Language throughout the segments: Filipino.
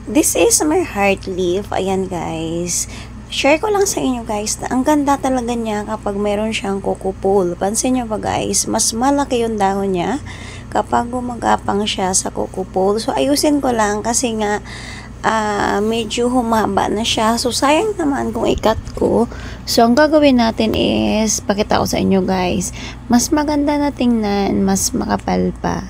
This is my heart leaf. Ayan guys. Share ko lang sa inyo guys na ang ganda talaga niya kapag meron siyang kukupol. Pansin nyo ba guys, mas malaki yung dahon niya kapag gumagapang siya sa kukupol. So ayusin ko lang kasi nga medyo humaba na siya. So sayang naman kung i-cut ko. So ang gagawin natin is, pakita ko sa inyo guys, mas maganda na tingnan, mas makapal pa.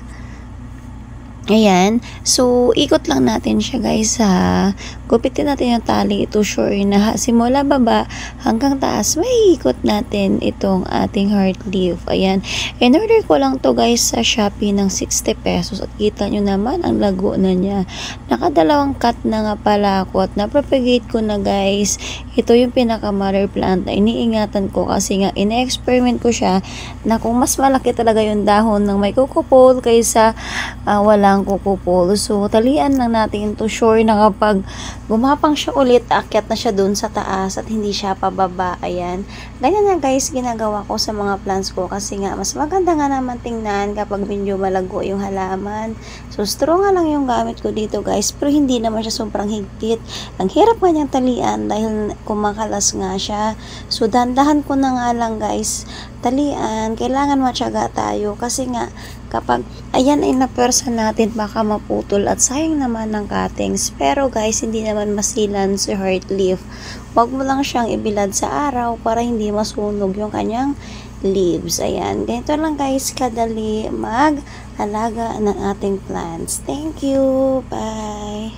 Ayan. So, ikot lang natin siya guys ha. Gupitin natin yung tali. Ito sure na simula baba hanggang taas. May ikot natin itong ating heart leaf. Ayan. In order ko lang to guys sa Shopee ng 60 pesos. At kita nyo naman ang lago na niya. Nakadalawang cut na nga pala ako. At napropagate ko na guys. Ito yung pinaka mother plant na iniingatan ko. Kasi nga ina-experiment ko siya na kung mas malaki talaga yung dahon ng may kukupol kaysa walang kukupol. So, talian lang natin to sure na kapag gumapang siya ulit, akyat na siya dun sa taas at hindi siya pababa. Ayan. Ganyan na guys, ginagawa ko sa mga plants ko kasi nga, mas maganda nga naman tingnan kapag medyo malago yung halaman. So, straw nga lang yung gamit ko dito guys, pero hindi naman siya sobrang higpit. Ang hirap nga niyang talian dahil kumakalas nga siya. So, dandahan ko na nga lang guys, talian. Kailangan matyaga tayo kasi nga, kapag ayan ay napersa natin baka maputol at sayang naman ng cuttings. Pero guys, hindi naman masilan si heart leaf. Huwag mo lang siyang ibilad sa araw para hindi masunog yung kanyang leaves. Ayan, ganito lang guys kadali mag-alaga ng ating plants. Thank you. Bye.